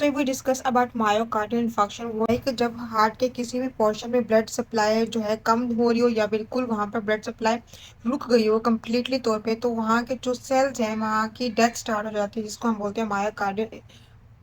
So we discuss about myocardial infarction वो है कि जब हार्ट के किसी भी पोर्शन में ब्लड सप्लाई जो है कम हो रही हो या बिल्कुल वहाँ पर ब्लड सप्लाई रुक गई हो कम्प्लीटली तौर पे, तो वहाँ के जो सेल्स हैं वहाँ की डेथ स्टार्ट हो जाती है, जिसको हम बोलते हैं myocardial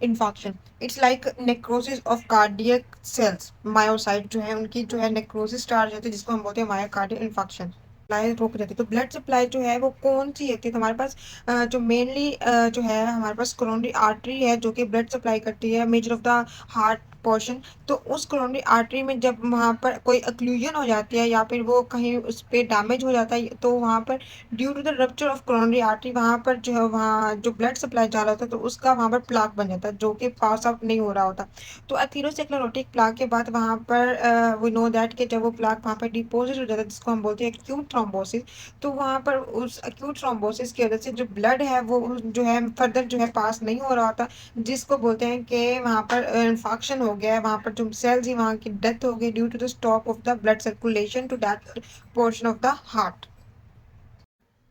infarction. It's like necrosis of cardiac cells. Myocyte जो है उनकी जो है नेक्रोसिस स्टार्ट हो जाती है, जिसको हम बोलते हैं मायोकार्डियल इन्फाक्शन। सप्लाई रोक जाती है। तो ब्लड सप्लाई जो है वो कौन सी होती है? तो हमारे पास जो मेनली जो है हमारे पास कोरोनरी आर्टरी है जो कि ब्लड सप्लाई करती है measure of the heart portion. तो उस कोरोनरी आर्टरी में जब वहाँ पर कोई अक्लूजन हो जाती है या फिर वो कहीं उस पर डैमेज हो जाता है, तो वहाँ पर due to the rupture of coronary artery वहाँ पर जो है वहाँ जो ब्लड सप्लाई जा रहा होता है तो उसका वहाँ पर प्लाक बन जाता है जो कि पास आउट नहीं हो रहा होता। तो एथेरोस्क्लेरोटिक प्लाक के बाद वहाँ पर वी नो दैट कि जब वो प्लाक वहाँ पर डिपॉजिट हो जाता है, जिसको हम बोलते हैं एक्यूट थ्रोम्बोसिस। तो वहाँ पर उस एक्यूट थ्रोम्बोसिस की वजह से जो ब्लड है वो जो है फर्दर जो है पास नहीं हो रहा होता, जिसको बोलते हैं कि वहाँ पर इन्फेक्शन हो गया है, वहाँ पर जो सेल्स ही वहाँ की डेथ हो गई due to the stop of the blood circulation to that portion of the heart.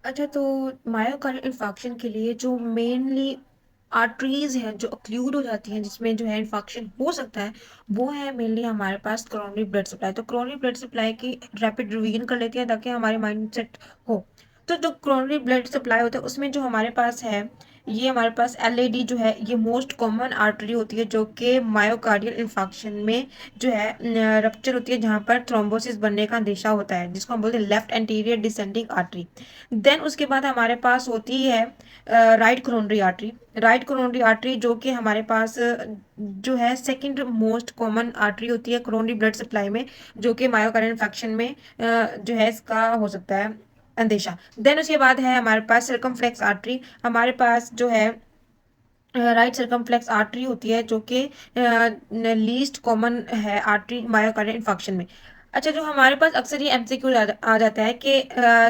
अच्छा, तो मायोकार्डियल इन्फाक्शन के लिए जो मेनली आर्टरीज हैं जो अक्लूड हो जाती हैं जिसमें जो है इन्फाक्शन हो सकता है, वो है मेनली हमारे पास कोरोनरी ब्लड सप्लाई। तो कोरोनरी ब्लड सप्लाई की रैपिड रिवीजन कर लेते हैं ताकि हमारे माइंड सेट हो। तो जो कोरोनरी ब्लड सप्लाई होता है उसमें जो हमारे पास है, ये हमारे पास एलएडी जो है ये मोस्ट कॉमन आर्टरी होती है जो कि मायोकार्डियल इन्फाक्शन में जो है रप्चर होती है, जहाँ पर थ्रोम्बोसिस बनने का अंदेशा होता है, जिसको हम बोलते हैं left anterior descending artery. Then उसके बाद हमारे पास होती है right coronary artery. Right coronary artery जो कि हमारे पास जो है सेकंड मोस्ट कॉमन आर्टरी होती है कोरोनरी ब्लड सप्लाई में, जो कि मायोकार्डियल इन्फेक्शन में जो है इसका हो सकता है अंदेशा। देन उसके बाद है हमारे पास सर्कमफ्लेक्स आर्टरी। हमारे पास जो है राइट सर्कमफ्लेक्स आर्टरी होती है जो कि लीस्ट कॉमन है आर्टरी मायोकार्डियल इन्फेक्शन में। अच्छा, जो हमारे पास अक्सर ये एमसीक्यू आ जाता है कि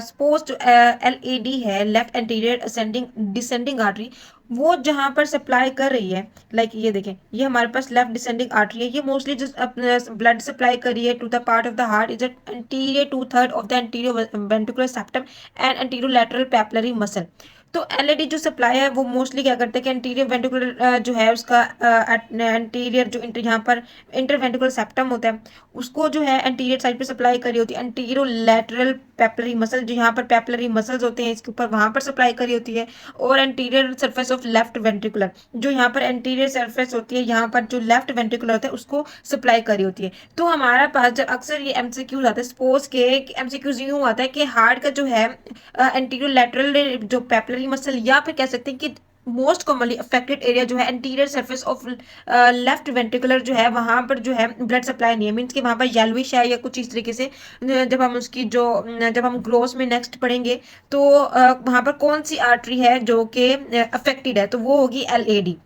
सपोज जो एलएडी है left anterior ascending descending artery, वो जहां पर सप्लाई कर रही है, लाइक ये देखें, ये हमारे पास लेफ्ट डिसेंडिंग आर्टरी है, ये मोस्टली जो ब्लड सप्लाई कर रही है to the part of the heart is anterior to third of the anterior ventricular septum and anterior lateral papillary muscle. तो एलईडी जो सप्लाई है वो मोस्टली क्या करते हैं कि एंटीरियर वेंट्रिकुलर जो है उसका एंटीरियर जो यहाँ पर इंटरवेंट्रिकुलर सेप्टम होता है उसको जो है एंटीरियर साइड पे सप्लाई करी होती है। एंटीरियो लैटरल पेपलरी मसल जो यहाँ पर पेपलरी मसल्स होते हैं इसके ऊपर वहां पर सप्लाई करी होती है। और anterior surface of left ventricular जो यहाँ पर एंटीरियर सरफेस होती है, यहाँ पर जो लेफ्ट वेंट्रिकुलर होता है उसको सप्लाई करी होती है। तो हमारा पास जब अक्सर ये एमसीक्यूज आता है, सपोज के एमसीक्यूज यूं आता है कि हार्ट का जो है एंटीरियर लैटरल जो पेपलरी मसल, या फिर कह सकते हैं कि मोस्ट कॉमनली अफेक्टेड एरिया जो है anterior surface of left ventricular जो है वहां पर जो है ब्लड सप्लाई नहीं है, मीन्स कि वहां पर येलोइश है या कुछ इस तरीके से। जब हम उसकी जो जब हम ग्रोथ में नेक्स्ट पढ़ेंगे तो वहां पर कौन सी आर्टरी है जो कि अफेक्टेड है, तो वो होगी एलएडी।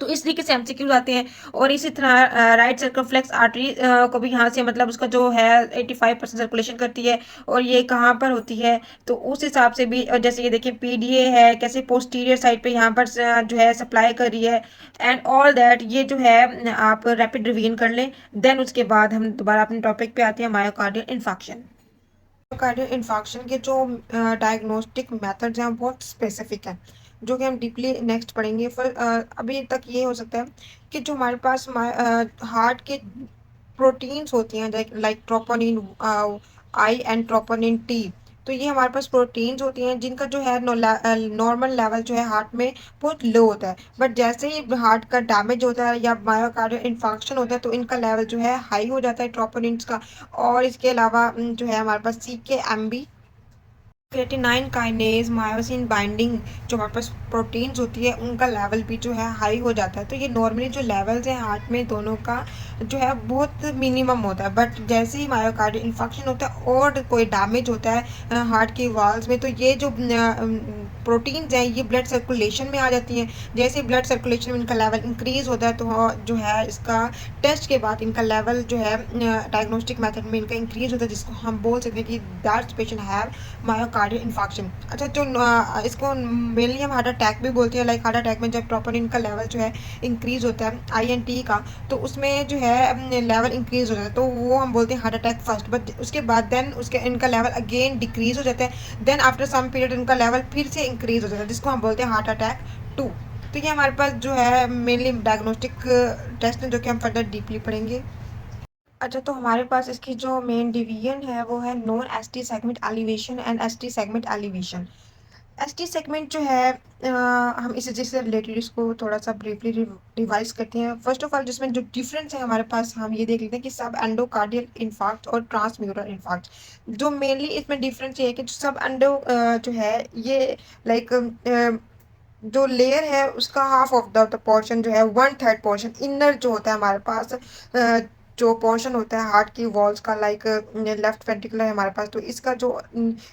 तो इस तरीके से एमसीक्यूज आते हैं। और इसी तरह राइट सर्कमफ्लेक्स आर्टरी को भी यहाँ से मतलब उसका जो है 85% सर्कुलेशन करती है, और ये कहाँ पर होती है तो उस हिसाब से भी जैसे ये देखिए पीडीए है कैसे पोस्टीरियर साइड पे यहाँ पर जो है सप्लाई कर रही है एंड ऑल दैट। ये जो है आप रैपिड रिवीजन कर लें, देन उसके बाद हम दोबारा अपने टॉपिक पे आते हैं मायोकार्डियल इन्फाक्शन। मायोकार्डियल इन्फाक्शन के जो डायग्नोस्टिक मेथड्स हैं बहुत स्पेसिफिक हैं जो कि हम डीपली नेक्स्ट पढ़ेंगे। फिर अभी तक ये हो सकता है कि जो हमारे पास हार्ट के प्रोटीन्स होती हैं like troponin I and troponin T, तो ये हमारे पास प्रोटीन्स होती हैं जिनका जो है नॉर्मल लेवल जो है हार्ट में बहुत लो होता है। बट जैसे ही हार्ट का डैमेज होता है या मायोकार्डियल इन्फाक्शन होता है तो इनका लेवल जो है हाई हो जाता है ट्रोपोनिन्स का। और इसके अलावा जो है हमारे पास C K M B creatinine kinase myosin binding जो हमारे पास प्रोटीन्स होती है उनका लेवल भी जो है हाई हो जाता है। तो ये नॉर्मली जो लेवल्स हैं हार्ट में दोनों का जो है बहुत मिनिमम होता है। बट जैसे ही मायोकार्डियल इन्फेक्शन होता है और कोई डैमेज होता है हार्ट की वाल्स में, तो ये जो प्रोटीन्स हैं ये ब्लड सर्कुलेशन में आ जाती हैं। जैसे ब्लड सर्कुलेशन में इनका लेवल इंक्रीज होता है तो जो है इसका टेस्ट के बाद इनका लेवल जो है डायग्नोस्टिक मेथड में इनका इंक्रीज होता है, जिसको हम बोल सकते हैं कि that patient have myocardial infection. अच्छा, जो इसको मेनली हम हार्ट अटैक भी बोलते हैं। लाइक हार्ट अटैक में जब प्रॉपर इनका लेवल जो है इंक्रीज होता है INT का, तो उसमें जो है लेवल इंक्रीज हो जाता है तो वो हम बोलते हैं हार्ट अटैक फर्स्ट। बट उसके बाद देन उसके इनका लेवल अगेन डिक्रीज हो जाता है, देन आफ्टर सम पीरियड इनका लेवल फिर से इंक्रीज हो जाता है, जिसको हम बोलते हैं हार्ट अटैक 2। तो ये हमारे पास जो है मेनली डायग्नोस्टिक टेस्ट है जो कि हम फर्दर डीपली पढ़ेंगे। अच्छा, तो हमारे पास इसकी जो मेन डिवीजन है वो है non ST segment elevation and ST segment elevation. ST segment जो है हम इसे जिससे रिलेटेड इसको थोड़ा सा ब्रीफली रिवाइज करते हैं। फर्स्ट ऑफ ऑल जिसमें जो डिफरेंस है हमारे पास हम ये देख लेते हैं कि सब एंडोकार्डियल इन्फार्क्ट और ट्रांसम्यूरल इन्फार्क्ट। जो मेनली इसमें डिफरेंस ये है कि सब एंडो जो है ये लाइक जो लेयर है उसका हाफ ऑफ द पोर्शन जो है वन थर्ड पोर्शन इनर जो होता है हमारे पास जो पोर्शन होता है हार्ट की वॉल्स का लाइक लेफ्ट वेंट्रिकुलर है हमारे पास। तो इसका जो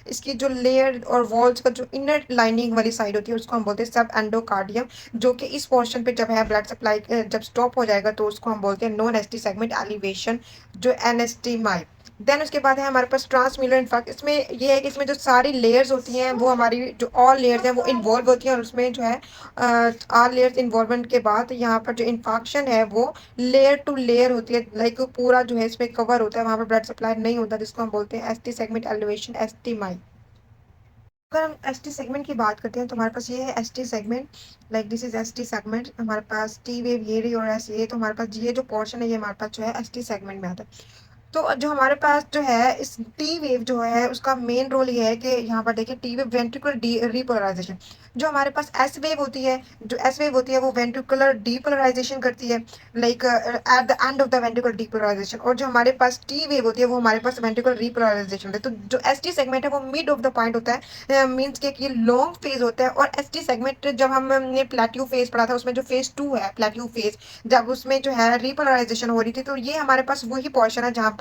इसकी जो लेयर और वॉल्स का जो इनर लाइनिंग वाली साइड होती है उसको हम बोलते हैं सब एंडोकार्डियम। जो कि इस पोर्शन पे जब है ब्लड सप्लाई जब स्टॉप हो जाएगा तो उसको हम बोलते हैं नॉन एसटी सेगमेंट एलिवेशन जो एनएसटी माई। देन उसके बाद है हमारे पास ट्रांसम्यूरल इन्फार्क्ट। इसमें ये है कि इसमें जो सारी लेयर्स होती हैं वो हमारी जो ऑल लेयर्स हैं वो इन्वॉल्व होती हैं और उसमें जो है ऑल लेयर्स इन्वॉल्वमेंट के बाद यहाँ पर जो इन्फाक्शन है वो लेयर टू लेयर होती है लाइक पूरा जो है इसमें कवर होता है वहाँ पर ब्लड सप्लाई नहीं होता जिसको हम बोलते हैं एसटी सेगमेंट एलिवेशन एसटी माई। अगर हम एस टी सेगमेंट की बात करते हैं तो हमारे पास ये है S T segment like this is S T segment. हमारे पास टी वेव ये रही और एस ये तो हमारे पास ये जो पोर्शन है ये हमारे पास जो है एस टी सेगमेंट में आता है। तो जो हमारे पास जो है इस टी वेव जो है उसका मेन रोल ये है कि यहाँ पर देखिए टी वेव वेंट्रिकुलर रिपोलराइजेशन। जो हमारे पास एस वेव होती है जो एस वेव होती है वो वेंट्रिकुलर डीपोलराइजेशन करती है like at the end of the ventricular depolarisation. और जो हमारे पास टी वेव होती है वो हमारे पास वेंट्रिकुलर रिपोलराइजेशन होता है। तो जो एस टी सेगमेंट है वो मिड ऑफ द पॉइंट होता है मीन्स के ये लॉन्ग फेज होता है। और एस टी सेगमेंट जब हमने प्लेट्यू फेज पढ़ा था उसमें जो फेज 2 है प्लेट्यू फेज जब उसमें जो है रिपोलराइजेशन हो रही थी तो ये हमारे पास वही पोर्शन है जहाँ पर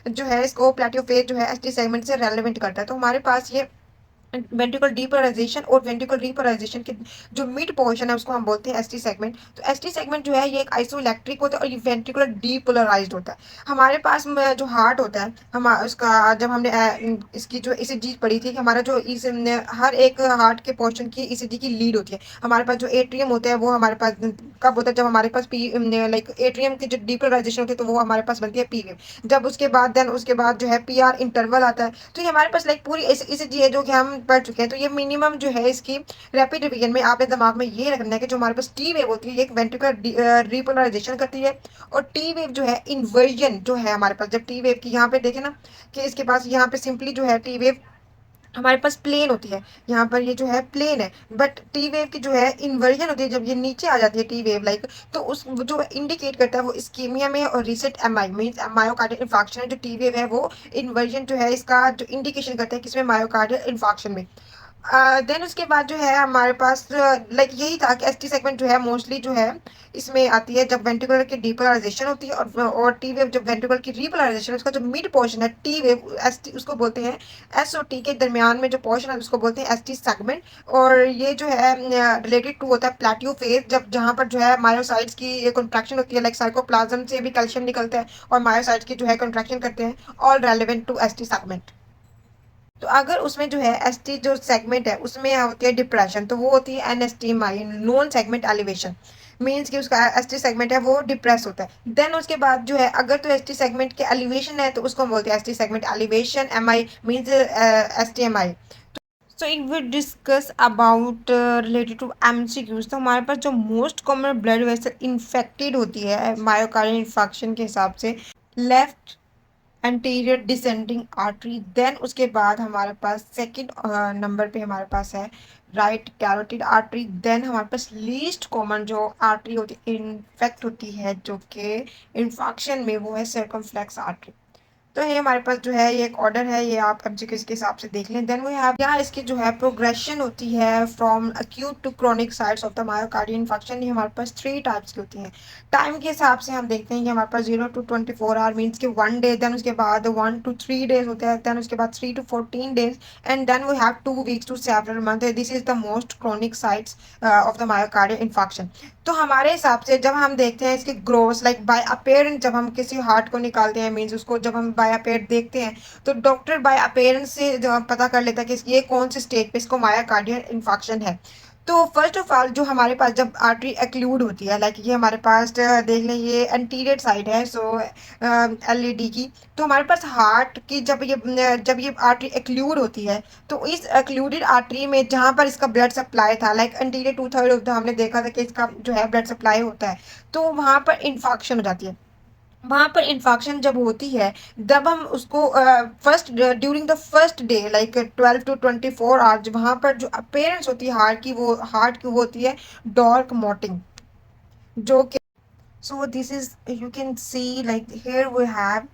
जो है इसको प्लेटियो फेज जो है एसटी सेगमेंट से रेलेवेंट करता है। तो हमारे पास ये वेंट्रिकल डीपोलराइजेशन और वेंट्रिकल रिपोलराइजेशन के जो मिड पोर्शन है उसको हम बोलते हैं एसटी सेगमेंट। तो एसटी सेगमेंट जो है ये एक आइसोइलेक्ट्रिक होता है और ये वेंट्रिकुलर डीपोलराइज्ड होता है। हमारे पास जो हार्ट होता है हम उसका जब हमने इसकी जो ईसीजी पढ़ी थी कि हमारा जो हर एक हार्ट के पोर्शन की ईसीजी की लीड होती है। हमारे पास जो एट्रियम होता है वो हमारे पास कब होता है जब हमारे पास पी लाइक एट्रियम की जो डीपोलराइजेशन होती है तो वो हमारे पास बनती है पी वेव। जब उसके बाद देन उसके बाद जो है पी आर इंटरवल आता है। तो ये हमारे पास लाइक पूरी ईसीजी है जो कि हम पढ़ चुके हैं। तो ये मिनिमम जो है इसकी रैपिड रिवीजन में आपने दिमाग में ये रखना है कि जो हमारे पास टी वेव होती है एक वेंट्रिकुलर रिपोलराइजेशन करती है और टी वेव जो है इन्वर्जन जो है हमारे पास जब टी वेव की यहाँ पे देखें ना कि इसके पास यहाँ पे सिंपली जो है टी वेव हमारे पास प्लेन होती है। यहाँ पर ये जो है प्लेन है बट टी वेव की जो है इन्वर्जन होती है जब ये नीचे आ जाती है टी वेव लाइक तो उस जो इंडिकेट करता है वो इस्कीमिया में और reset MI means myocardial infarction है। जो टी वेव है वो इन्वर्जन जो है इसका जो इंडिकेशन करता है किसमें मायोकार्डियल इन्फार्क्शन में। देन उसके बाद जो है हमारे पास लाइक यही था कि एसटी सेगमेंट जो है मोस्टली जो है इसमें आती है जब वेंट्रिकुलर की डीपोलराइजेशन होती है और टी वेव जब वेंट्रिकुलर की रिपोलराइजेशन उसका जो मिड पोर्शन है टी वेव एस टी उसको बोलते हैं एस और टी के दरमियान में जो पोर्शन है उसको बोलते हैं एस टी सेगमेंट। और ये जो है रिलेटेड टू होता है प्लेट्यू फेज जब जहाँ पर जो है मायोसाइट्स की कॉन्ट्रैक्शन होती है लाइक साइकोप्लाज्म से भी कैल्शियम निकलता है और मायोसाइट्स की जो है कॉन्ट्रैक्शन करते हैं all relevant to S T segment. तो अगर उसमें जो है एसटी जो सेगमेंट है उसमें होती है डिप्रेशन तो वो होती है NST my non segment elevation means कि उसका एसटी सेगमेंट है वो डिप्रेस होता है। देन उसके बाद जो है अगर तो एसटी सेगमेंट के एलिवेशन है तो उसको हम बोलते हैं ST segment elevation MI means ST MI. So if we discuss about related to MCQs तो हमारे पास जो most common blood vessel infected होती है मायोकार्डियल इन्फेक्शन के हिसाब से left anterior descending artery. Then उसके बाद हमारे पास सेकंड नंबर पे हमारे पास है राइट कैरोटिड आर्टरी। देन हमारे पास लीस्ट कॉमन जो आर्टरी होती है इन्फेक्ट होती है जो कि इन्फेक्शन में वो है सर्कमफ्लेक्स आर्टरी। तो ये हमारे पास जो है ये एक ऑर्डर है ये आप एमसीक्यूज के हिसाब से देख लें। देन वी हैव यहाँ इसकी जो है प्रोग्रेशन होती है from acute to chronic sides of the myocardial infection. ये हमारे पास 3 टाइप्स की होती हैं। टाइम के हिसाब से हम देखते हैं कि हमारे पास 0 to 24 आवर मीन्स के 1 डे। देन उसके बाद 1 to 3 डेज होते हैं। देन उसके बाद 3 to 14 days and then we have 2 weeks to several months। This is the most chronic sides of the myocardial infection. तो हमारे हिसाब से जब हम देखते हैं इसकी ग्रोथ लाइक बाय अपेरेंट जब हम किसी हार्ट को निकालते हैं मीन्स उसको जब हम बाय अपेरेंट देखते हैं तो डॉक्टर बाय अपेरेंट से जो पता कर लेता है कि ये कौन से स्टेज पे इसको मायोकार्डियल इन्फेक्शन है। तो फर्स्ट ऑफ ऑल जो हमारे पास जब आर्टरी एक्लूड होती है, लाइक ये हमारे पास देख लें ये एंटीरियर साइड है, सो एलईडी की। तो हमारे पास हार्ट की जब ये आर्टरी एक्लूड होती है, तो इस एक्लूडेड आर्टरी में जहाँ पर इसका ब्लड सप्लाई था, लाइक एंटीरियर 2/3 ऑफ द हमने देखा था कि इसका जो है ब्लड सप्लाई होता है, तो वहाँ पर इन्फेक्शन हो जाती है। वहां पर इन्फेक्शन जब होती है, जब हम उसको first during the first day like 12 to 24 hours, वहां पर जो अपेयरेंस होती है हार्ट की वो होती है डार्क मोटिंग, जो कि so this is you can see like here we have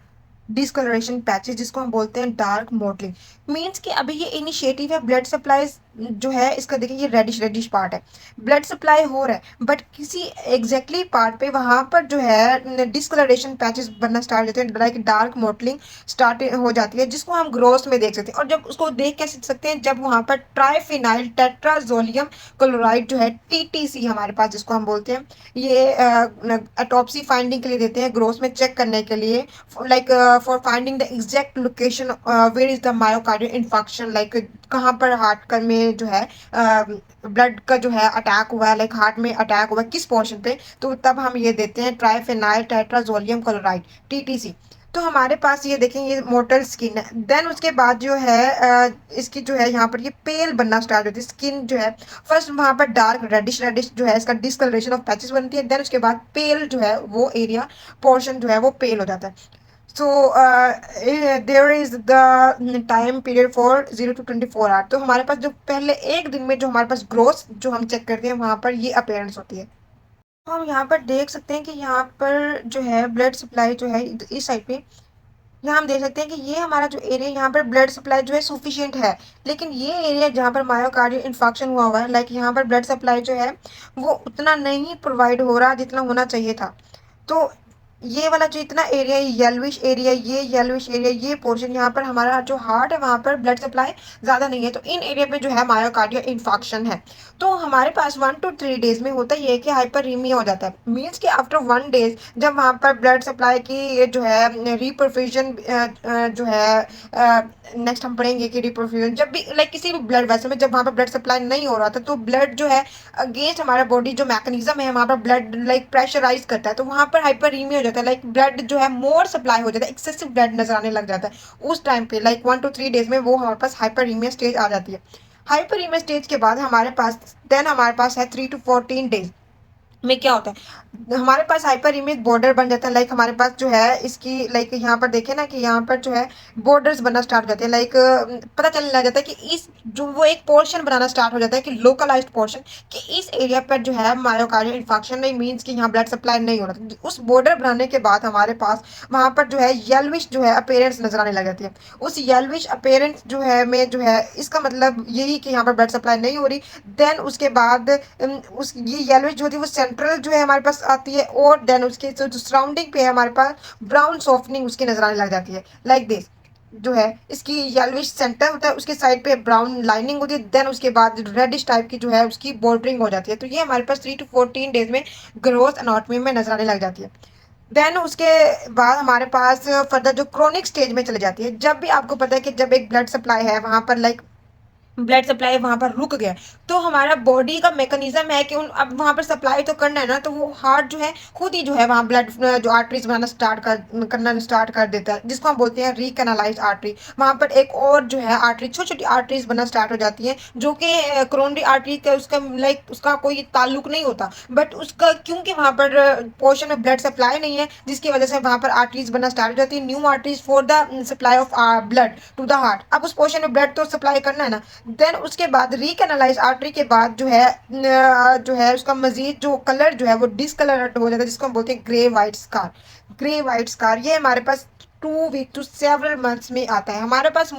discolouration patches, जिसको हम बोलते हैं डार्क मोटलिंग। मीन्स कि अभी ये इनिशिएटिव है ब्लड सप्लाई जो है इसका, देखिए ये रेडिश रेडिश पार्ट है, ब्लड सप्लाई हो रहा है, बट किसी एग्जैक्टली पार्ट पे वहां पर जो है डिसकलरेशन पैचेस बनना स्टार्ट होते हैं, लाइक डार्क मोटलिंग स्टार्ट हो जाती है, जिसको हम ग्रोथ में देख सकते हैं। और जब उसको देख कैसे सकते हैं, जब वहां पर ट्राइफिनाइल टेट्राजोलियम क्लोराइड जो है टीटीसी हमारे पास जिसको हम बोलते हैं, ये ऑटोप्सी फाइंडिंग के लिए देते हैं, ग्रोथ में चेक करने के लिए, like for finding the exact location where is the myocardial infection, like कहाँ पर हार्ट का में जो है ब्लड का जो है अटैक हुआ है, लाइक हार्ट में अटैक हुआ है किस पोर्शन पे, तो तब हम ये देते हैं ट्राइफेनाइल टेट्राजोलियम क्लोराइड टीटीसी। तो हमारे पास ये देखें ये मोटल स्किन है। देन उसके बाद जो है इसकी जो है यहाँ पर ये पेल बनना स्टार्ट होती है स्किन जो है। फर्स्ट वहाँ पर डार्क रेडिश रेडिश जो है इसका डिस्कलरेशन ऑफ पैचेस बनती है, देन उसके बाद पेल जो है वो एरिया पोर्शन जो है वो पेल हो जाता है। So there is the time period for 0 to 24 hour. तो हमारे पास जो पहले एक दिन में जो हमारे पास ग्रोथ जो हम चेक करते हैं वहाँ पर ये अपेयरेंस होती है। तो हम यहाँ पर देख सकते हैं कि यहाँ पर जो है ब्लड सप्लाई जो है इस साइड पे, यहाँ हम देख सकते हैं कि ये हमारा जो एरिया यहाँ पर ब्लड सप्लाई जो है सफिशिएंट है, लेकिन ये एरिया जहाँ पर मायोकार्डियल इन्फेक्शन हुआ है, लाइक यहाँ पर ब्लड सप्लाई जो है वो उतना नहीं प्रोवाइड हो रहा जितना होना चाहिए था। तो ये वाला जो इतना एरिया, ये येलोविश एरिया, ये पोर्शन यहाँ पर हमारा जो हार्ट है वहाँ पर ब्लड सप्लाई ज़्यादा नहीं है, तो इन एरिया पे जो है मायोकार्डियल इन्फेक्शन है। तो हमारे पास 1 to 3 डेज में होता ये है कि हाइपररीमिया हो जाता है। मीन्स कि आफ्टर 1 डेज जब वहाँ पर ब्लड सप्लाई की जो है रिपरफ्यूजन जो है नेक्स्ट हम पढ़ेंगे कि रिपरफ्यूजन जब भी लाइक किसी भी ब्लड वेसल में जब वहाँ पर ब्लड सप्लाई नहीं हो रहा था, तो ब्लड जो है अगेंस्ट हमारा बॉडी जो मैकेनिज्म है वहाँ पर ब्लड लाइक प्रेशराइज करता है, तो वहाँ पर हाइपररीमिया हो जाता है, लाइक ब्लड जो है मोर सप्लाई हो जाता है, एक्सेसिव ब्लड नजर आने लग जाता है उस टाइम पे, लाइक 1 to 3 डेज में वो हमारे पास हाइपररीमिया स्टेज आ जाती है। हाइपररीमिया स्टेज के बाद हमारे पास है 3 to 14 डेज में क्या होता है, हमारे पास हाइपर इमेज बॉर्डर बन जाता है, लाइक हमारे पास जो है इसकी लाइक यहाँ पर देखे ना कि यहाँ पर जो है बॉर्डर्स बनना स्टार्ट हो जाते हैं, लाइक पता चलने लग जाता है कि इस जो वो एक पोर्शन बनाना स्टार्ट हो जाता है कि लोकलाइज्ड पोर्शन, कि इस एरिया पर जो है मायोकार्डियल इन्फेक्शन नहीं, मीन्स कि यहाँ ब्लड सप्लाई नहीं हो रहा। उस बॉर्डर बनाने के बाद हमारे पास वहाँ पर जो है येल्विश जो है अपेयरेंस नजर आने लग जाती है। उस येल्विश अपेयरेंस जो है में जो है इसका मतलब यही कि यहाँ पर ब्लड सप्लाई नहीं हो रही। देन उसके बाद उस ये येलोइश जो होती है वो सेंट्रल जो है हमारे पास आती है, और देन उसके जो सराउंडिंग पे है हमारे पास ब्राउन सॉफ्टनिंग उसकी नजर आने लग जाती है, लाइक दिस जो है इसकी येलोइश सेंटर होता है, उसके साइड पे ब्राउन लाइनिंग होती है, देन उसके बाद रेडिश टाइप की जो है उसकी बॉर्डरिंग हो जाती है। तो ये हमारे पास 3 to 14 डेज में ग्रोथ एनाटॉमी में नजर आने लग जाती है। देन उसके बाद हमारे पास फर्दर जो क्रोनिक स्टेज में चले जाती है, जब भी आपको पता है कि जब एक ब्लड सप्लाई है वहां पर लाइक ब्लड सप्लाई वहां पर रुक गया, तो हमारा बॉडी का मैकेनिज्म है कि उन अब वहां पर सप्लाई तो करना है ना, तो वो हार्ट जो है खुद ही जो है वहां ब्लड जो आर्टरीज बनाना करना स्टार्ट कर देता है, जिसको हम बोलते हैं रिकैनालाइज्ड आर्टरी। वहां पर एक और जो है आर्टरी छोटी छोटी आर्टरीज बनना स्टार्ट हो जाती है, जो कि कोरोनरी आर्टरी का उसका लाइक उसका कोई ताल्लुक नहीं होता, बट उसका क्योंकि वहां पर पोर्शन में ब्लड सप्लाई नहीं है, जिसकी वजह से वहां पर आर्टरीज बनना स्टार्ट हो जाती है, new arteries for the supply of blood to the heart. अब उस पोर्शन में ब्लड तो सप्लाई करना है ना। देन उसके बाद रिकैनालाइज आर्टरी के बाद जो है उसका मजीद जो कलर जो है वो डिसकलर्ड हो जाता है, जिसको हम बोलते हैं grey white scar. Grey white scar ये हमारे पास 2 वीक टू सेवरल मंथ्स में आता है। हमारे पास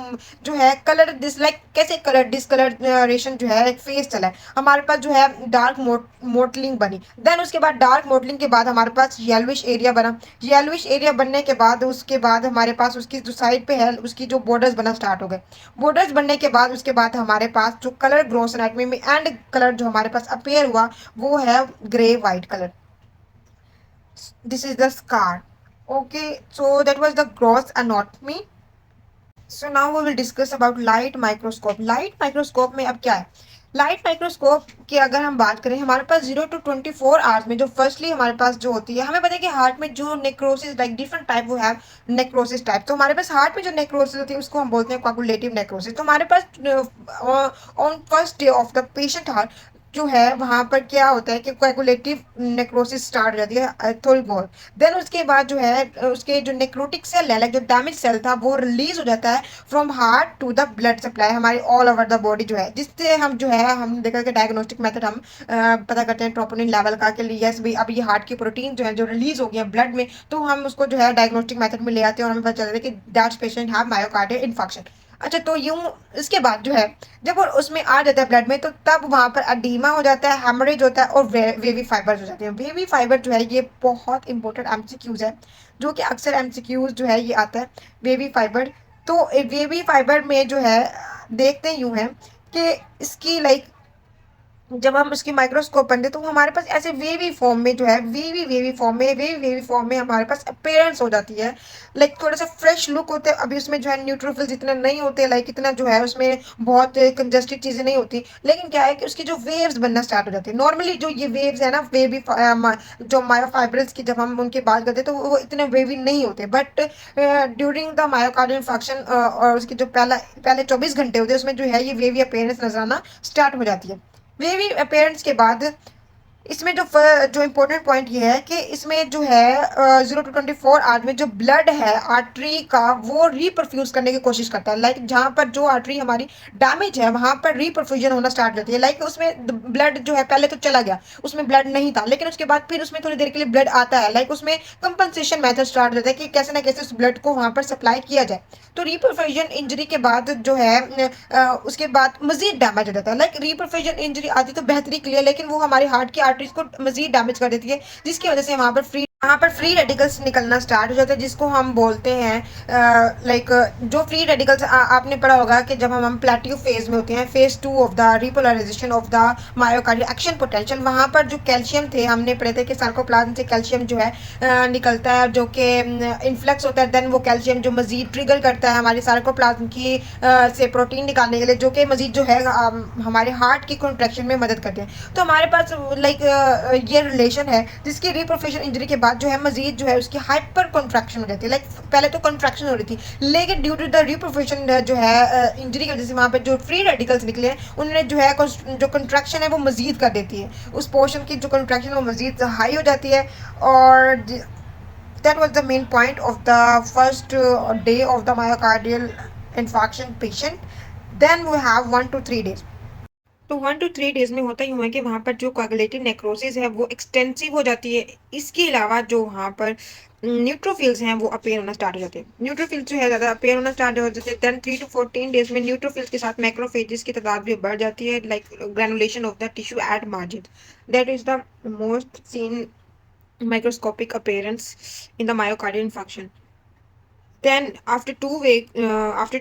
जो है कलर डिसलाइक कैसे कलर डिसकलरेशन जो है एक फेस चला है, हमारे पास जो है डार्क मोटलिंग बनी। देन उसके बाद डार्क मोटलिंग के बाद हमारे पास येलोविश एरिया बना। येलोविश एरिया बनने के बाद उसके बाद हमारे पास उसकी जो साइड पे है उसकी जो बॉर्डर्स बनना स्टार्ट हो गए। बॉर्डर्स बनने के बाद उसके बाद हमारे पास जो कलर ग्रोथ एनाटॉमी में एंड कलर जो हमारे पास अपीयर हुआ वो है grey white colour. this is the scar. Okay, so that was the gross anatomy. So now we will discuss about light microscope. Light microscope में अब क्या है, लाइट माइक्रोस्कोप की अगर हम बात करें, हमारे पास 0 to 24 आवर्स में जो फर्स्टली हमारे पास जो होती है, हमें पता है कि हार्ट में जो नेक्रोसिस लाइक डिफरेंट टाइप वो है, नेक्रोसिस टाइप। तो हमारे पास हार्ट में जो नेक्रोसिस होती है उसको हम बोलते हैं कोagulative नेक्रोसिस। तो हमारे pass on first day of the patient heart जो है वहां पर क्या होता है कि कोagulative नेक्रोसिस स्टार्ट हो जाती है थोड़ी बहुत। देन उसके बाद जो है उसके जो नेक्रोटिक सेल है, लाइक जो डैमेज सेल था, वो रिलीज हो जाता है from heart to the blood supply हमारी ऑल ओवर द बॉडी जो है, जिससे हम जो है हम देखा कि डायग्नोस्टिक मेथड हम पता करते हैं ट्रोपोनिन लेवल का कि यस भाई अब ये हार्ट की प्रोटीन जो है जो रिलीज हो गई है ब्लड में, तो हम उसको जो है डायग्नोस्टिक मेथड में ले आते हैं और हमें पता चलता है कि that patient have myocardial infarction. अच्छा, तो यूं इसके बाद जो है जब वो उसमें आ जाता है ब्लड में, तो तब वहां पर अडीमा हो जाता है, हेमरेज होता है और वेवी फाइबर हो जाते हैं। वेवी फाइबर जो है ये बहुत इंपॉर्टेंट एमसीक्यूज है, जो कि अक्सर एमसीक्यूज जो है ये आता है वेवी फाइबर। तो वेवी फाइबर में जो है देखते यूं है कि इसकी लाइक जब हम उसकी माइक्रोस्कोप बनते तो हमारे पास ऐसे वेवी फॉर्म में जो है वेवी फॉर्म में हमारे पास अपीयरेंस हो जाती है। लाइक थोड़ा सा फ्रेश लुक होते हैं। अभी उसमें जो है न्यूट्रोफिल्स इतने नहीं होते, लाइक इतना जो है उसमें बहुत कंजस्टेड चीजें नहीं होती, लेकिन क्या है कि उसकी जो वेव्स बनना स्टार्ट हो जाती है। नॉर्मली जो ये वेव्स है ना वेवी जो मायोफाइब्रल्स की जब हम उनकी बात करते हैं तो वो इतने वेवी नहीं होते, but during the myocardial infarction और उसके जो पहला पहले 24 घंटे होते हैं उसमें जो है ये वेवी अपीयरेंस नजर आना स्टार्ट हो जाती है। वेवी अपीयरेंस के बाद इसमें जो इम्पोर्टेंट पॉइंट ये है कि इसमें जो है 0 to 24 आवर्स में जो ब्लड है आर्टरी का वो रीपरफ्यूज करने की कोशिश करता है। लाइक जहाँ पर जो आर्टरी हमारी डैमेज है वहां पर रीपरफ्यूजन होना स्टार्ट होती है। लाइक उसमें ब्लड जो है पहले तो चला गया, उसमें ब्लड नहीं था, लेकिन उसके बाद फिर उसमें थोड़ी देर के लिए ब्लड आता है। लाइक उसमें कंपनसेशन मेथड स्टार्ट होता है कि कैसे ना कैसे उस ब्लड को वहां पर सप्लाई किया जाए। तो रीपरफ्यूजन इंजरी के बाद जो है उसके बाद मजीद डैमेज हो जाता है। लाइक रीपरफ्यूजन इंजरी आती तो बेहतरी के लिए, लेकिन वो हमारे हार्ट की आर्टरीज को मजीद डैमेज कर देती है, जिसकी वजह से वहां पर फ्री रेडिकल्स निकलना स्टार्ट हो जाते हैं, जिसको हम बोलते हैं लाइक जो फ्री रेडिकल्स आपने पढ़ा होगा कि जब हम प्लेटियो फेज में होते हैं, phase 2 of the repolarisation of the myocardial action potential, वहां पर जो कैल्शियम थे हमने पढ़े थे कि सार्कोप्लाज्म से कैल्शियम जो है निकलता है, जो कि इन्फ्लक्स होता है। देन वो कैल्शियम जो मजीद ट्रिगर करता है हमारी सार्कोप्लाज्म की से प्रोटीन निकालने के लिए, जो कि मजीद जो है हमारे हार्ट की कॉन्ट्रैक्शन में मदद करते हैं। तो हमारे पास लाइक ये रिलेशन है, जिसकी रिप्रोफेशन इंजरी के बाद जो है मजीद जो है उसकी हाइपर कॉन्ट्रैक्शन हो जाती है। लाइक पहले तो कॉन्ट्रैक्शन हो रही थी, लेकिन ड्यू टू द रिप्रोफेशन जो है इंजरी की वजह से वहाँ पे जो फ्री रेडिकल्स निकले हैं उन्होंने जो है जो कॉन्ट्रैक्शन है वो मजीद कर देती है, उस पोर्शन की जो कॉन्ट्रैक्शन वो मजीद हाई हो जाती है। और that was the main point of the first day of the myocardial infarction patient. Then we have 1 to 3 days। तो 1 to 3 डेज में होता ही हुआ है कि वहां पर जो कोagulative नेक्रोसिस है वो एक्सटेंसिव हो जाती है। इसके अलावा जो वहां पर न्यूट्रोफिल्स हैं वो अपेयर होना स्टार्ट हो जाते हैं। न्यूट्रोफिल्स जो है ज़्यादा अपेयर होना स्टार्ट हो जाते हैं। देन 3 to 14 डेज में न्यूट्रोफिल्स के साथ मैक्रोफेजेस की तादाद भी बढ़ जाती है, like granulation of the tissue at margin. That is the most seen microscopic appearance in the myocardial infarction। Then after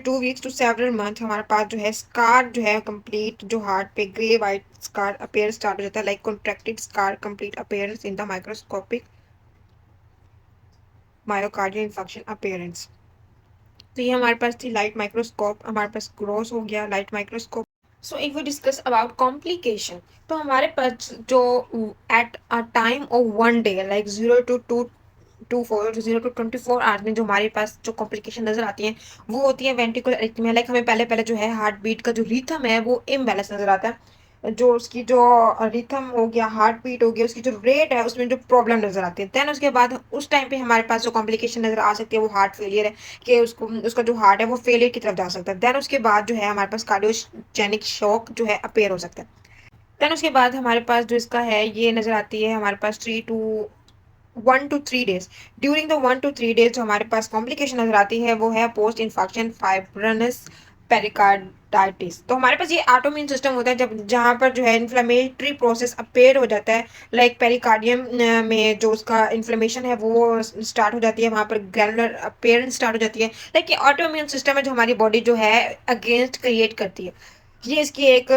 2 weeks to several month हमारे पास जो है स्कार जो है कंप्लीट जो हार्ट पे grey white scar appear start हो जाता है, like contracted scar complete appearance in the microscopic myocardial infection appearance. तो ये हमारे पास थी लाइट माइक्रोस्कोप, हमारे पास क्रॉस हो गया light microscope. So if we discuss about complication, तो हमारे पास जो at a time of 1 day like 0 to 24 hours में जो हमारे पास जो कॉम्प्लिकेशन नजर आती हैं वो होती है वेंट्रिकुलर एरिथमिया। लाइक हमें पहले पहले जो है हार्ट बीट का जो रिथम है वो इम्बैलेंस नजर आता है। जो उसकी जो रिथम हो गया, हार्ट बीट हो गया, उसकी जो रेट है उसमें जो प्रॉब्लम नजर आती है। देन उसके बाद उस टाइम पे हमारे पास जो कॉम्प्लिकेशन नजर आ सकती है वो हार्ट फेलियर है, कि उसको उसका जो हार्ट है वो फेलियर की तरफ जा सकता है। देन उसके बाद जो है हमारे पास कार्डियोजेनिक शॉक जो है अपेयर हो सकता है। देन उसके बाद हमारे पास जो इसका है ये नजर आती है हमारे पास 1 to 3 days. During the 1 to 3 days जो हमारे पास कॉम्प्लिकेशन नजर आती है वो है पोस्ट इन्फेक्शन फाइब्रनस पेरिकार्डाइटिस। तो हमारे पास ये ऑटोइम्यून सिस्टम होता है जब जहाँ पर जो है इन्फ्लेमेटरी प्रोसेस अपेयर हो जाता है, लाइक पेरिकार्डियम में जो उसका इन्फ्लेमेशन है वो स्टार्ट हो जाती है, वहाँ पर ग्रैनुलर अपेयरेंस स्टार्ट हो जाती है। लाइक ये ऑटोइम्यून सिस्टम है जो हमारी बॉडी जो है अगेंस्ट क्रिएट करती है। ये इसकी एक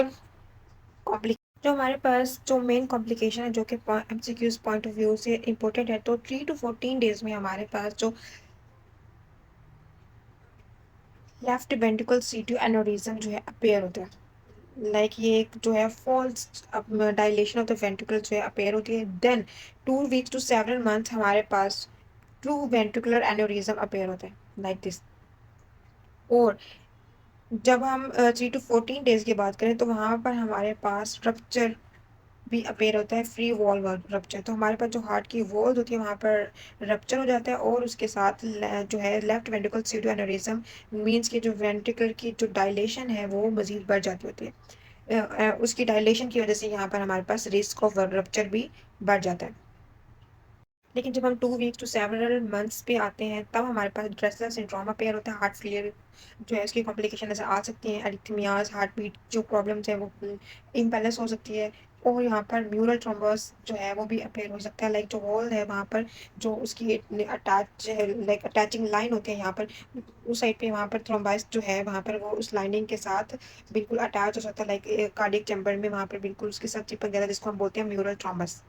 जो हमारे पास जो मेन कॉम्प्लिकेशन है जो कि एमसीक्यूज पॉइंट ऑफ व्यू से इम्पोर्टेंट है, तो 3 to 14 डेज में हमारे पास जो लेफ्ट वेंट्रिकल सीटू एनोरिज्म जो है अपेयर होता है। लाइक ये एक जो है false dilation of the ventricle जो है अपेयर होती है। देन 2 वीक्स टू 7 मंथ्स हमारे पास ट्रू वेंट्रिकुलर एन्यूरिज्म अपेयर होता है लाइक दिस। और जब हम 3 to 14 डेज की बात करें तो वहाँ पर हमारे पास रप्चर भी अपेयर होता है, फ्री वॉल रप्चर। तो हमारे पास जो हार्ट की वॉल्स होती है वहाँ पर रप्चर हो जाता है और उसके साथ जो है left ventricle pseudo aneurysm means कि जो वेंट्रिकल की जो डायलेशन है वो मजीद बढ़ जाती होती है। उसकी डायलेशन की वजह से यहाँ पर हमारे पास रिस्क ऑफ रप्चर भी बढ़ जाता है। लेकिन जब हम 2 वीक्स टू 7 मंथ्स पे आते हैं तब हमारे पास ड्रेसलर सिंड्रोम अपेयर होता है। हार्ट फेलियर जो है उसकी कॉम्प्लिकेशन ऐसे आ सकती हैं, एरिथमियाज, हार्ट बीट जो प्रॉब्लम्स है वो इम्बैलेंस हो सकती है। और यहाँ पर म्यूरल थ्रोम्बस जो है वो भी अपेयर हो सकता है। लाइक जो वॉल है वहाँ पर जो उसकी अटैच लाइक अटैचिंग लाइन होती है यहाँ पर उस साइड पे वहाँ पर थ्रोम्बाइस जो है वहाँ पर वो उस लाइनिंग के साथ बिल्कुल अटैच हो सकता है, लाइक कार्डियक चैम्बर में वहाँ पर बिल्कुल उसके साथ चिपक गया जिसको हम बोलते हैं म्यूरल थ्रोम्बस।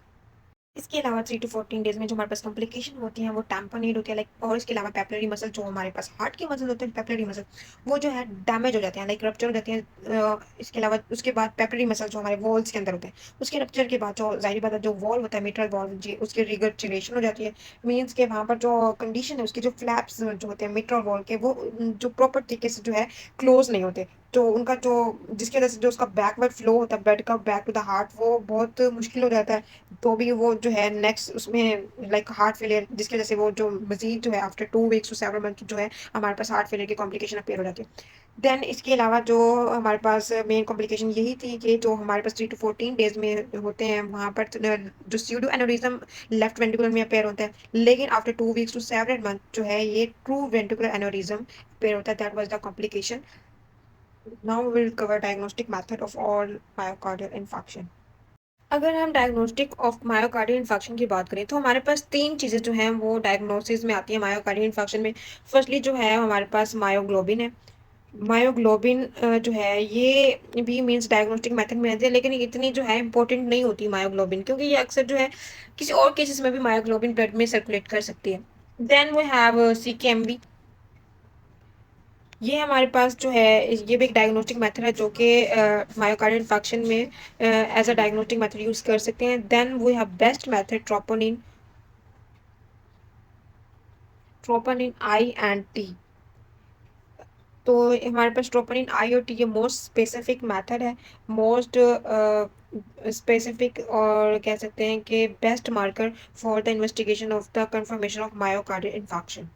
इसके अलावा 3 to 14 डेज में जो हमारे पास कॉम्प्लिकेशन होती हैं वो टैम्पोनीड होती है लाइक। और इसके अलावा पेपलरी मसल जो हमारे पास हार्ट के मसल होते हैं पेपलरी मसल वो जो है डैमेज हो जाते हैं लाइक रप्चर हो जाते हैं। इसके अलावा उसके बाद पेपलरी मसल जो हमारे वॉल्स के अंदर होते हैं उसके रप्चर के बाद जो जाहिर बात है जो वॉल होता है मिट्रल वॉल जी उसकी रिगर्चुलेशन हो जाती है। मीन्स के वहाँ पर जो कंडीशन है उसके जो फ्लैप्स जो होते हैं मिट्रल वॉल के वो जो प्रॉपर तरीके से जो है क्लोज नहीं होते। तो उनका जो जिसकी वजह से जो उसका बैकवर्ड फ्लो होता है ब्लड का बैक टू द हार्ट वो बहुत मुश्किल हो जाता है। तो भी वो जो है नेक्स्ट उसमें लाइक हार्ट फेलियर जिसकी वजह से वो जो मजीद जो है आफ्टर 2 वीक्स टू 7 मंथ जो है हमारे पास हार्ट फेलियर की कॉम्प्लिकेशन अपेयर हो जाती है। देन इसके अलावा जो हमारे पास मेन कॉम्प्लिकेशन यही थी कि जो हमारे पास 3 to 14 डेज में होते हैं वहाँ पर जो स्यूडो एनोरिज्म लेफ्ट वेंट्रिकुलर में अपेयर होता है। लेकिन आफ्टर 2 वीक्स टू 7 मंथ जो है ये ट्रू वेंट्रिकुलर एनोरिज्म अपेयर होता है। That was the complication. Now we will cover diagnostic method of all myocardial infarction. अगर हम डायग्नोस्टिक ऑफ मायोकार्डियल इन्फेक्शन की बात करें तो हमारे पास तीन चीज़ें जो हैं वो डायग्नोसिस में आती हैं मायोकार्डियल इन्फेक्शन में। फर्स्टली जो है हमारे पास मायोग्लोबिन है। मायोग्लोबिन जो है ये भी मींस डायग्नोस्टिक मेथड में आती है लेकिन इतनी जो है इंपॉर्टेंट नहीं होती मायोग्लोबिन क्योंकि ये अक्सर जो है किसी और केसेस में भी मायोग्लोबिन ब्लड में सर्कुलेट कर सकती है। Then we have CKMB. ये हमारे पास जो है ये भी एक डायग्नोस्टिक मेथड है जो कि मायोकार्डियल इन्फेक्शन में as a diagnostic method use कर सकते हैं। Then we have best method troponin, troponin I and T. तो हमारे पास ट्रोपोनिन आई और टी ये मोस्ट स्पेसिफिक मेथड है, मोस्ट स्पेसिफिक और कह सकते हैं कि best marker for the investigation of the confirmation of myocardial infection.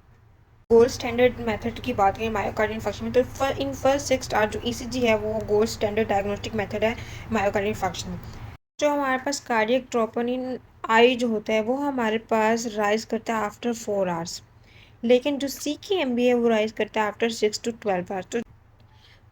Gold standard method की बात करें मायोकार्डियल इन्फेक्शन में तो इन फर्स्ट 6 आवर जो ईसीजी है वो गोल्ड स्टैंडर्ड डायग्नोस्टिक मेथड है मायोकार्डियल इन्फेक्शन में। जो हमारे पास कार्डियक ट्रोपोनिन आई जो होता है वो हमारे पास राइज करता है आफ्टर 4 आवर्स। लेकिन जो सी की एम बी है वो राइज करता है आफ्टर 6 to 12 आवर्स।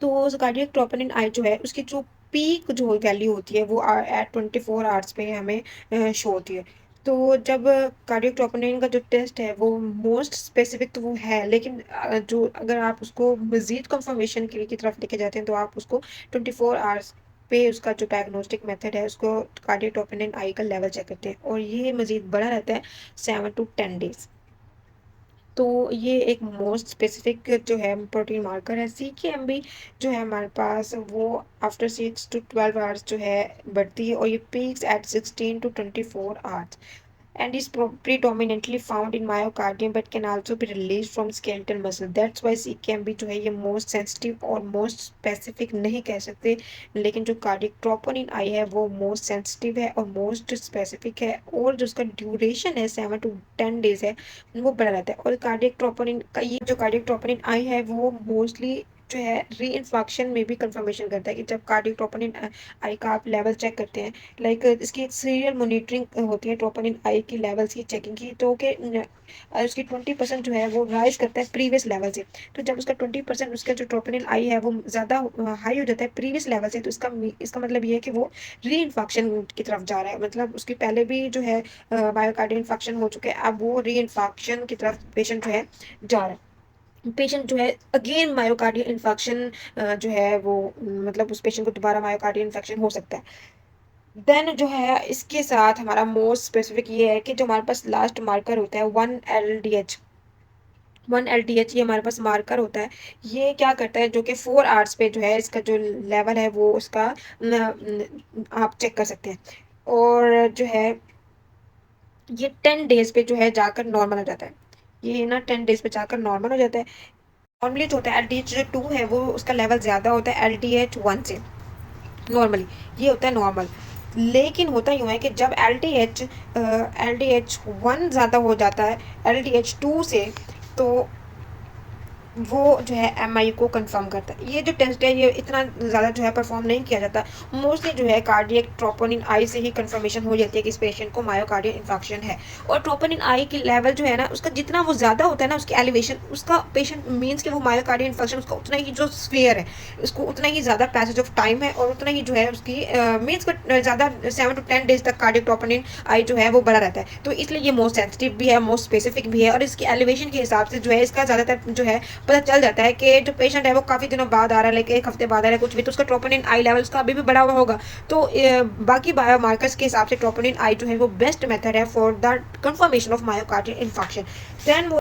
तो कार्डियक ट्रोपोनिन आई जो है उसकी जो पीक जो वैल्यू होती है वो एट 24 आवर्स पे हमें शो होती है। तो जब कार्डियक ट्रोपोनिन का जो टेस्ट है वो मोस्ट स्पेसिफिक तो वो है लेकिन जो अगर आप उसको मजीद कंफर्मेशन के लिए की तरफ लेके जाते हैं तो आप उसको 24 आवर्स पे उसका जो डायग्नोस्टिक मेथड है उसको कार्डियक ट्रोपोनिन आई का लेवल चेक करते हैं और ये मजीद बढ़ा रहता है 7 to 10 डेज। तो ये एक मोस्ट स्पेसिफिक जो है प्रोटीन मार्कर है। सी की एम बी जो है हमारे पास वो आफ्टर 6 to 12 आवर्स जो है बढ़ती है और ये peaks at 16 to 24 hours and is predominantly found in myocardium but can also be released from skeletal muscle. That's why CKMB जो है ये most sensitive और most specific नहीं कह सकते लेकिन जो कार्डियक ट्रोपोनिन आई है वो most sensitive है और most specific है और जो उसका ड्यूरेशन है 7 to 10 डेज है वो बड़ा रहता है। और कार्डियक ट्रोपोनिन का ये जो कार्डियक ट्रोपोनिन आई है वो मोस्टली जो है री इन्फेक्शन में भी कंफर्मेशन करता है कि जब कार्डियक ट्रोपोनिन आई का आप लेवल चेक करते हैं लाइक इसकी एक सीरियल मॉनिटरिंग होती है ट्रोपोनिन आई की लेवल्स की चेकिंग की तो कि उसकी 20% जो है वो राइज करता है प्रीवियस लेवल से। तो जब उसका 20% उसका जो ट्रोपोनिन आई है वो ज़्यादा हाई हो जाता है प्रीवियस लेवल से तो इसका मतलब ये है कि वो री इन्फेक्शन की तरफ जा रहा है, मतलब उसके पहले भी जो है मायोकार्डियल इन्फेक्शन हो चुके हैं अब वो री इन्फेक्शन की तरफ पेशेंट जो है जा रहा है। पेशेंट जो है अगेन मायोकार्डियल इन्फेक्शन जो है वो मतलब उस पेशेंट को दोबारा मायोकार्डियल इन्फेक्शन हो सकता है। देन जो है इसके साथ हमारा मोस्ट स्पेसिफिक ये है कि जो हमारे पास लास्ट मार्कर होता है 1 LDH 1 LDH, ये हमारे पास मार्कर होता है। ये क्या करता है, जो कि 4 आवर्स पे जो है इसका जो लेवल है वो उसका आप चेक कर सकते हैं। और जो है ये 10 डेज पे जो है जाकर नॉर्मल हो जाता है। ये ना 10 डेज पे जाकर नॉर्मल हो जाता है। नॉर्मली जो होता है LDH 2 है वो उसका लेवल ज़्यादा होता है LDH 1 से, नॉर्मली ये होता है नॉर्मल। लेकिन होता यूँ है कि जब LDH 1 ज़्यादा हो जाता है LDH 2 से, तो वो जो है MI को कंफर्म करता है। ये जो टेस्ट है ये इतना ज़्यादा जो है परफॉर्म नहीं किया जाता। मोस्टली जो है कार्डियक ट्रोपोनिन आई से ही कंफर्मेशन हो जाती है कि इस पेशेंट को मायोकार्डियल इन्फेक्शन है। और ट्रोपोनिन आई की लेवल जो है ना उसका जितना वो ज़्यादा होता है ना उसकी एलिवेशन, उसका पेशेंट मीन्स कि वो मायोकार्डियल इन्फेक्शन उसका उतना ही जो स्फेयर है उसको उतना ही ज़्यादा पैसेज ऑफ टाइम है, और उतना ही जो है उसकी मीन्स का ज़्यादा 7 to 10 डेज तक कार्डियक ट्रोपोनिन आई जो है वो बड़ा रहता है। तो इसलिए ये मोस्ट सेंसिटिव भी है, मोस्ट स्पेसिफिक भी है, और इसकी एलिवेशन के हिसाब से जो है इसका ज़्यादातर जो है पता चल जाता है कि जो पेशेंट है वो काफ़ी दिनों बाद आ रहा है, लाइक 1 हफ्ते बाद आ रहा है कुछ भी, तो उसका ट्रोपोनिन आई लेवल उसका अभी भी बढ़ा हुआ होगा। तो बाकी बायोमार्कर्स के हिसाब से ट्रोपोनिन आई जो है वो बेस्ट मेथड है for the confirmation of myocardial infection. Then